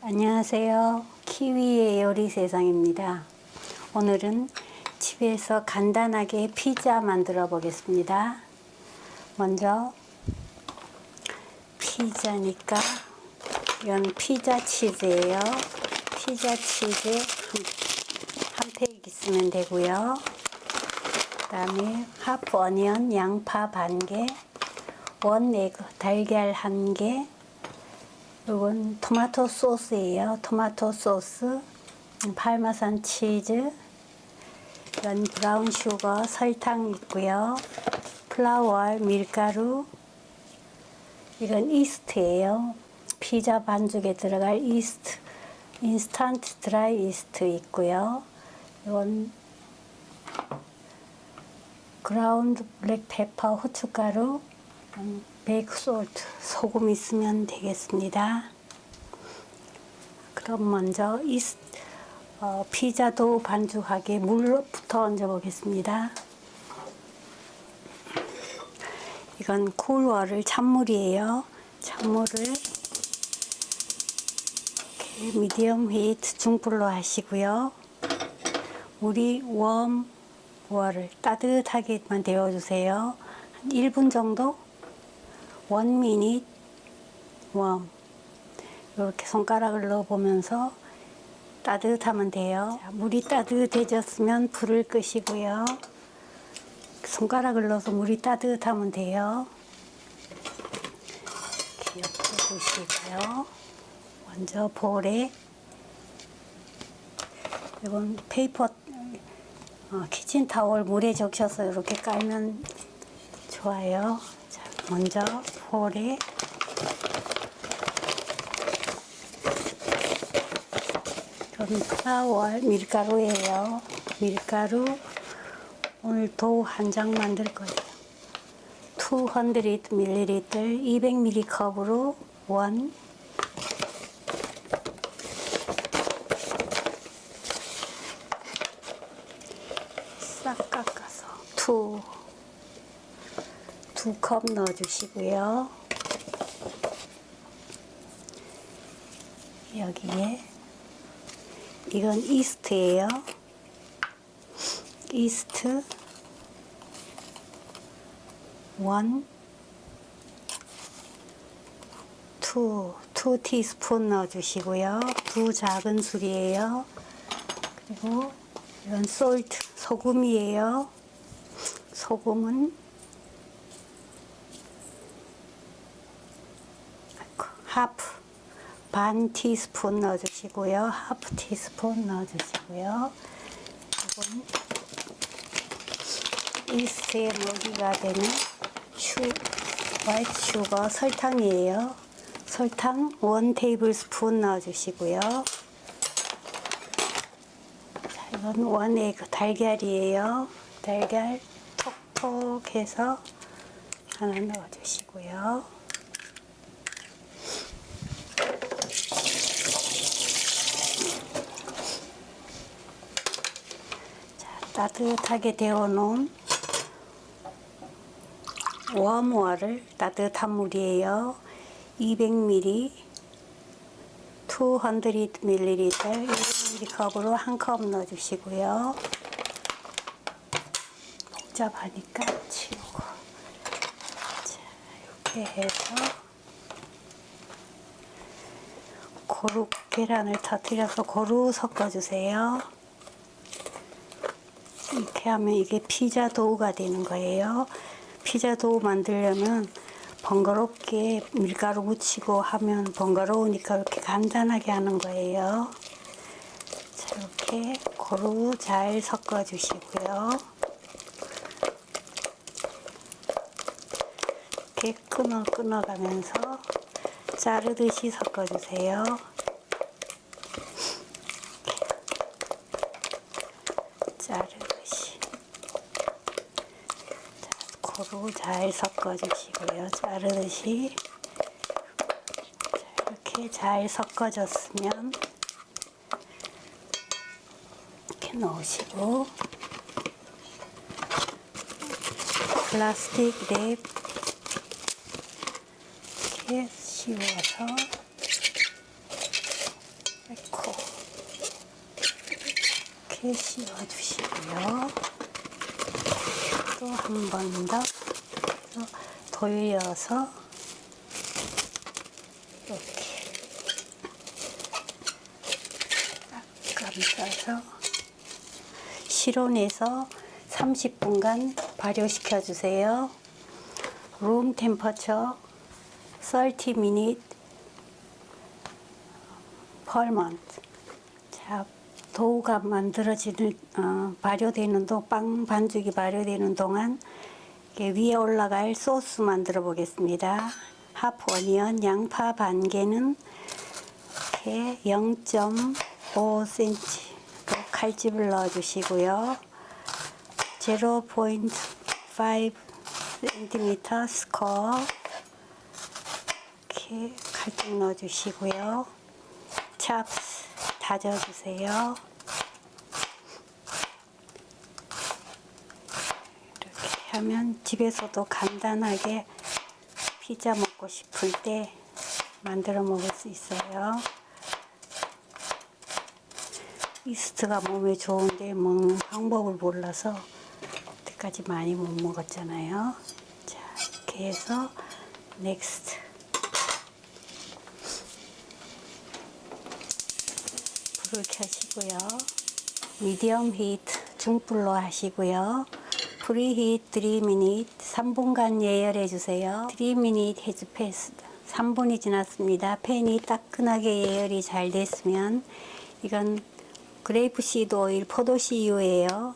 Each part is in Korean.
안녕하세요. 키위의 요리 세상입니다. 오늘은 집에서 간단하게 피자 만들어 보겠습니다. 먼저 피자니까 이건 피자 치즈예요. 피자 치즈 한 팩 있으면 되고요. 그 다음에 하프 어니언 양파 반 개, 원 에그 달걀 한 개, 이건 토마토 소스예요. 토마토 소스, 파마산 치즈, 이건 브라운 슈거, 설탕 있고요. 플라워, 밀가루, 이건 이스트예요. 피자 반죽에 들어갈 이스트, 인스턴트 드라이 이스트 있고요. 이건 그라운드 블랙 페퍼, 후춧가루, 베이크 솔트, 소금 있으면 되겠습니다. 그럼 먼저 피자 도우 반죽하게 물부터 얹어 보겠습니다. 이건 쿨워를 찬물이에요. 찬물을 이렇게 미디엄 히트 중불로 하시고요. 물이 웜워를 따뜻하게만 데워주세요. 한 1분 정도? 1 minute warm. 이렇게 손가락을 넣어보면서 따뜻하면 돼요. 자, 물이 따뜻해졌으면 불을 끄시고요. 손가락을 넣어서 물이 따뜻하면 돼요. 이렇게 옆에 두시고요. 먼저 볼에 이건 페이퍼 키친타월 물에 적셔서 이렇게 깔면 좋아요. 자, 먼저 볼에 이건 플라워 밀가루예요. 밀가루 오늘 도우 한 장 만들 거예요. 200ml 200ml 컵으로 싹 깎아서 2컵 넣어주시고요. 여기에 이건 이스트예요. 이스트 2 티스푼 넣어주시고요. 2 작은 술이에요. 그리고 이건 솔트, 소금이에요. 소금은 하프, 반 티스푼 넣어주시고요. 하프 티스푼 넣어주시고요. 이건 이스트의 먹이가 되는 화이트 슈거, 설탕이에요. 설탕 1 테이블스푼 넣어주시고요. 자, 이건 1 에그 달걀이에요. 달걀 톡톡해서 하나 넣어주시고요. 자, 따뜻하게 데워놓은 웜워를 따뜻한 물이에요. 200ml 200ml 100ml 컵으로 한 컵 넣어주시고요. 복잡하니까 치우고, 자, 이렇게 해서 고루 계란을 터뜨려서 고루 섞어주세요. 이렇게 하면 이게 피자 도우가 되는 거예요. 피자 도우 만들려면 번거롭게 밀가루 묻히고 하면 번거로우니까 이렇게 간단하게 하는 거예요. 자, 이렇게 고루 잘 섞어 주시고요. 이렇게 끊어가면서 자르듯이 섞어 주세요. 자르듯이. 고루 잘 섞어 주시고요. 자르듯이. 자, 이렇게 잘 섞어졌으면 이렇게 넣으시고 플라스틱 랩 이렇게 씌워서 이렇게 씌워주시고요. 또 한 번 더 돌려서 이렇게 감싸서 실온에서 30분간 발효시켜 주세요. 룸 템퍼처 30 minutes per month. 자, 도우가 만들어지는 발효되는 빵 반죽이 발효되는 동안 위에 올라갈 소스 만들어 보겠습니다. 하프 어니언 양파 반 개는 이렇게 0.5cm 칼집을 넣어 주시고요. 0.5cm 스퀘어 이렇게 칼집 넣어 주시고요. 찹스 다져 주세요. 이렇게 하면 집에서도 간단하게 피자 먹고 싶을 때 만들어 먹을 수 있어요. 이스트가 몸에 좋은데 먹는 방법을 몰라서 여태까지 많이 못 먹었잖아요. 자, 이렇게 해서 넥스트 불을 켜시고요. 미디엄 히트 중불로 하시고요. 프리히트 3min 3분간 예열해 주세요. 3min has passed 3분이 지났습니다. 팬이 따끈하게 예열이 잘 됐으면 이건 그레이프시드 오일 포도씨유예요.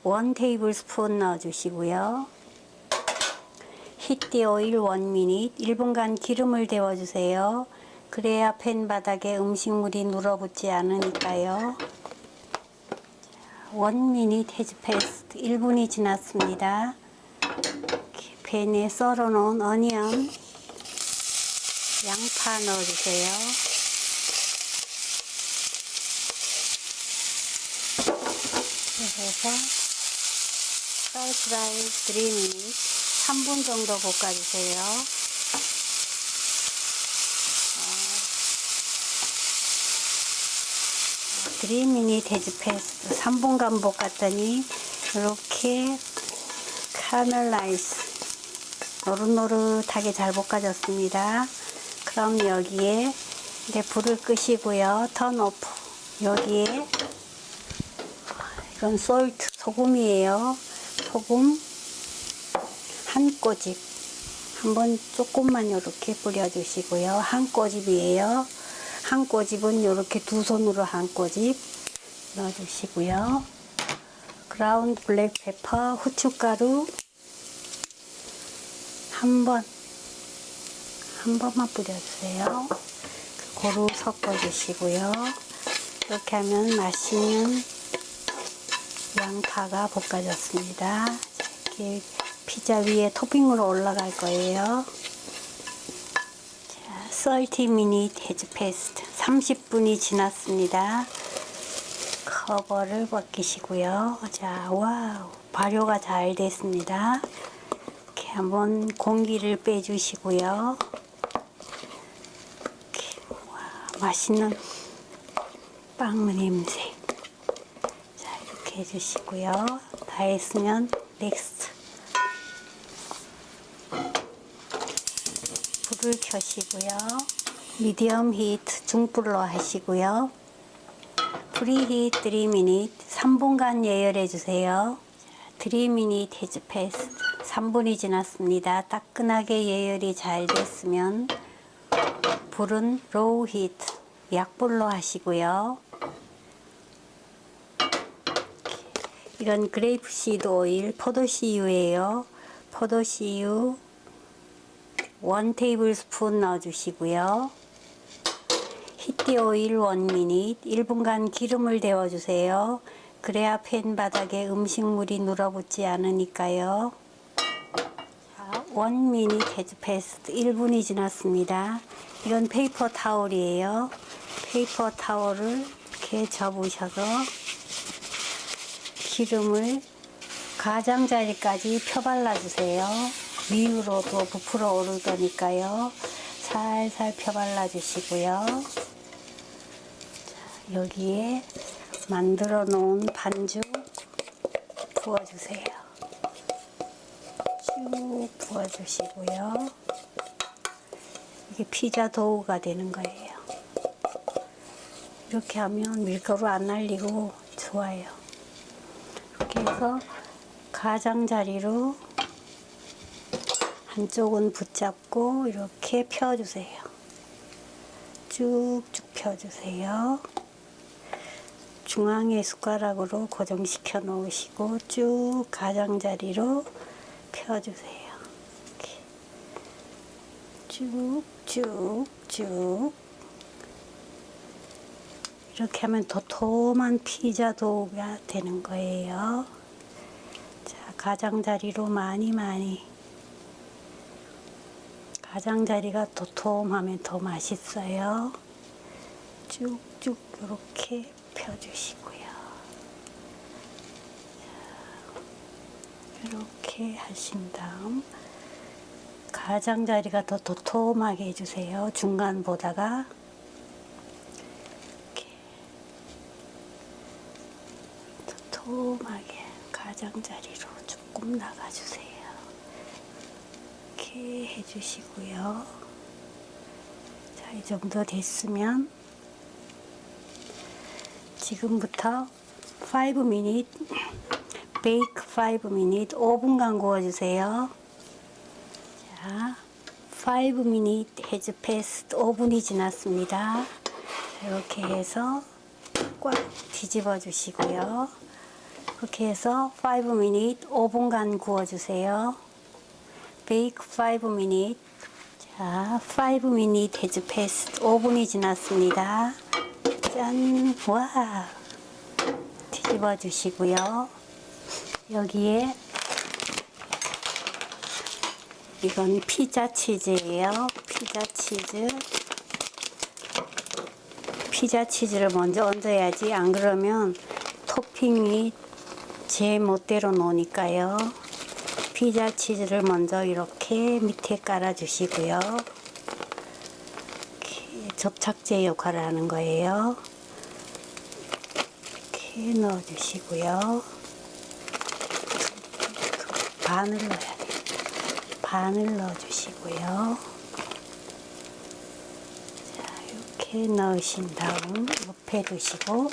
1 테이블스푼 넣어 주시고요. 히트 오일 1 minute 1분간 기름을 데워 주세요. 그래야 팬 바닥에 음식물이 눌어붙지 않으니까요. 1 minute has passed 1분이 지났습니다. 팬에 썰어 놓은 어니언 양파 넣어 주세요. 그래서 프라이 3 minutes 3분 정도 볶아주세요. 3 minutes has passed 3분간 볶았더니 이렇게 카멜라이즈 노릇노릇하게 잘 볶아졌습니다. 그럼 여기에 이제 불을 끄시고요. 턴 오프. 여기에 이건 솔트 소금이에요. 소금 한 꼬집 한번 조금만 이렇게 뿌려주시고요. 한 꼬집이에요. 한 꼬집은 이렇게 두 손으로 한 꼬집 넣어주시고요. 그라운드 블랙 페퍼 후춧가루 한 번만 뿌려주세요. 고루 섞어주시고요. 이렇게 하면 맛있는 양파가 볶아졌습니다. 이렇게 피자 위에 토핑으로 올라갈 거예요. 자, 30 minutes has passed 30분이 지났습니다. 커버를 벗기시고요. 자, 와우, 발효가 잘 됐습니다. 이렇게 한번 공기를 빼주시고요. 이렇게, 와, 맛있는 빵 냄새. 자, 이렇게 해주시고요. 다 했으면 넥스트. 불을 켜시고요. 미디엄 히트 중불로 하시고요. 프리히트 3 minutes 3분간 예열해 주세요. 3 minutes has passed 3분이 지났습니다. 따끈하게 예열이 잘 됐으면 불은 로우 히트 약불로 하시고요. 이건 그레이프시드 오일 포도씨유예요. 포도씨유 1 테이블스푼 넣어주시고요. 히트 오일 1 minute 1분간 기름을 데워주세요. 그래야 팬 바닥에 음식물이 눌어붙지 않으니까요. 자, 1 minute has passed 1분이 지났습니다. 이건 페이퍼 타올이에요. 페이퍼 타올을 이렇게 접으셔서 기름을 가장자리까지 펴발라주세요. 위로도 부풀어 오를 거니까요. 살살 펴발라 주시고요. 여기에 만들어 놓은 반죽 부어주세요. 쭉 부어주시고요. 이게 피자 도우가 되는 거예요. 이렇게 하면 밀가루 안 날리고 좋아요. 이렇게 해서 가장자리로 한쪽은 붙잡고 이렇게 펴주세요. 쭉쭉 펴주세요. 중앙에 숟가락으로 고정시켜 놓으시고 쭉 가장자리로 펴주세요. 이렇게 쭉쭉쭉 이렇게 하면 도톰한 피자 도우가 되는 거예요. 자, 가장자리로 많이 가장자리가 도톰하면 더 맛있어요. 쭉쭉 이렇게 펴주시고요. 이렇게 하신 다음 가장자리가 더 도톰하게 해주세요. 중간보다가 이렇게 도톰하게 가장자리로 조금 나가주세요. 이렇게 해주시고요. 자, 이 정도 됐으면 지금부터 5min, bake 5min, 5분간 구워주세요. 자, 5min has passed, 5분이 지났습니다. 이렇게 해서 꽉 뒤집어 주시고요. 이렇게 해서 5min, 5분간 구워주세요. bake 5min. 자, 5min has passed, 5분이 지났습니다. 짠! 와! 뒤집어 주시고요. 여기에 이건 피자 치즈예요. 피자 치즈. 피자 치즈를 먼저 얹어야지, 안 그러면 토핑이 제 멋대로 노니까요. 피자 치즈를 먼저 이렇게 밑에 깔아 주시고요. 접착제 역할을 하는 거예요. 이렇게 넣어 주시고요. 반을 넣어야 돼요. 반을 넣어 주시고요. 자, 이렇게 넣으신 다음 옆에 두시고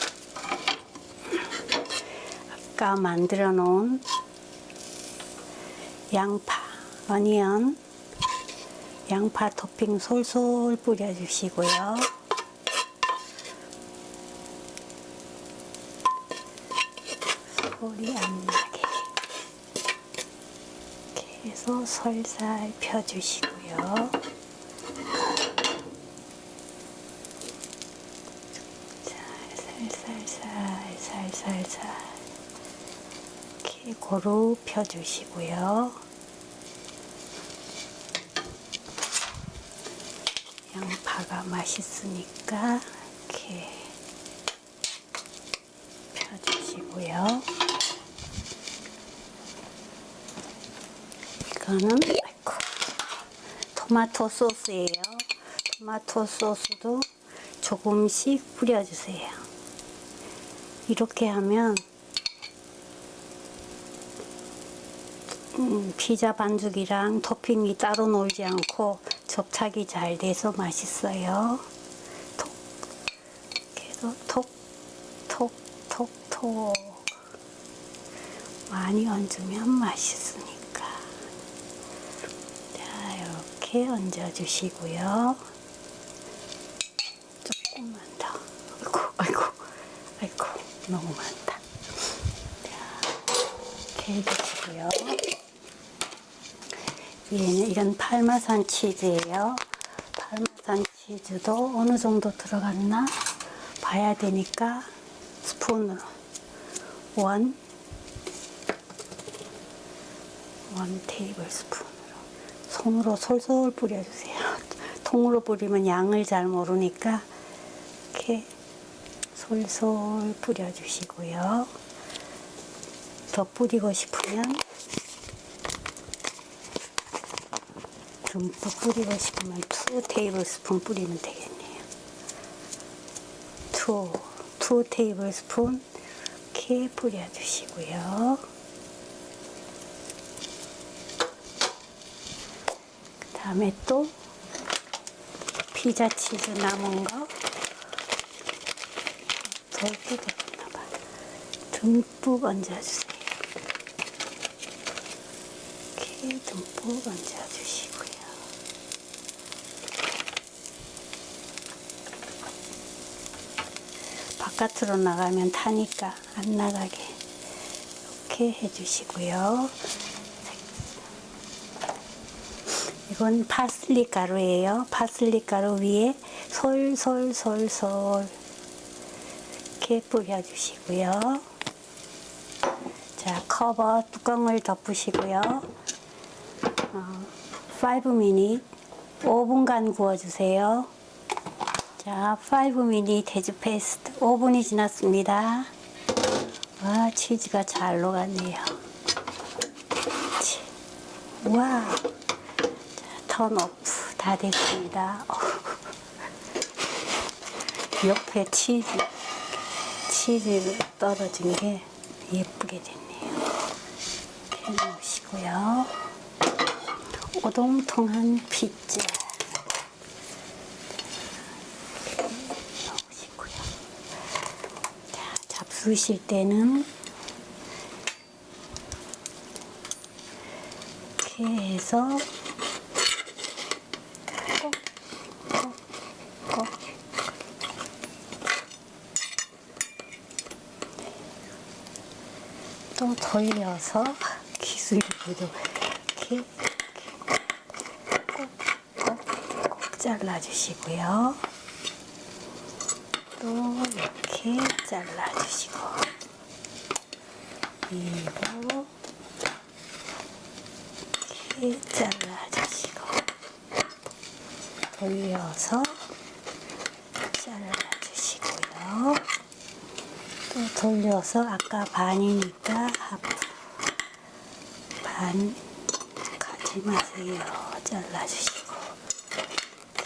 아까 만들어 놓은 양파, 어니언, 양파 토핑 솔솔 뿌려주시고요. 소리 안 나게 이렇게 해서 살살 펴주시고요. 살살살 이렇게 고루 펴주시고요. 양파가 맛있으니까 이렇게 펴주시고요. 이거는 아이고, 토마토 소스예요. 토마토 소스도 조금씩 뿌려주세요. 이렇게 하면 피자 반죽이랑 토핑이 따로 놀지 않고 접착이 잘 돼서 맛있어요. 이렇게 해서 톡톡톡톡 많이 얹으면 맛있으니까. 자, 이렇게 얹어주시고요. 조금만 더. 아이고, 너무 많다. 자, 이렇게 해주시고요. 이건 파마산 치즈예요. 파마산 치즈도 어느 정도 들어갔나 봐야 되니까 스푼으로 원 테이블 스푼으로 손으로 솔솔 뿌려주세요. 통으로 뿌리면 양을 잘 모르니까 이렇게 솔솔 뿌려주시고요. 더 뿌리고 싶으면 듬뿍 뿌리고 싶으면 2 테이블 스푼 뿌리면 되겠네요. 2 2 테이블스푼 이렇게 뿌려주시고요. 그 다음에 또 피자 치즈 남은 거 덜 뜯었나봐. 듬뿍 얹어주세요. 이렇게 듬뿍 얹어주시고요. 바깥으로 나가면 타니까 안 나가게 이렇게 해주시고요. 이건 파슬리 가루예요. 파슬리 가루 위에 솔솔솔솔 이렇게 뿌려주시고요. 자, 커버 뚜껑을 덮으시고요. 5분 5분간 구워주세요. 자, 5분 해즈 패스트 5분이 지났습니다. 와, 치즈가 잘 녹았네요. 와, 턴 오프 다 됐습니다. 옆에 치즈 떨어진 게 예쁘게 됐네요. 이렇게 놓으시고요. 오동통한 피자 넣으시고요. 자, 잡수실 때는 이렇게 해서 또 돌려서 기술이 이렇게 꼭 잘라주시고요. 또 이렇게 잘라주시고, 그리고 이렇게 잘라주시고, 돌려서 잘라주시고요. 또 돌려서 아까 반이니까 반 가지 마세요. 잘라주시고,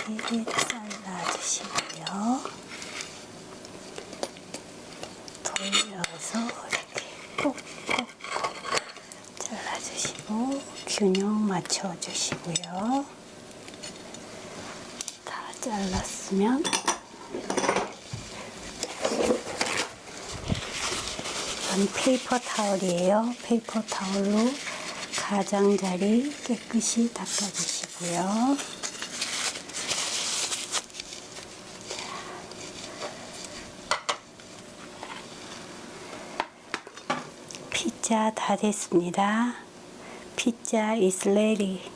이렇게 잘라주시고요. 돌려서 이렇게 꼭꼭꼭 잘라주시고 균형 맞춰주시고요. 다 잘랐으면 이건 페이퍼 타올이에요. 페이퍼 타올로 가장자리 깨끗이 닦아주시고요. 피자 다 됐습니다. 피자 is ready.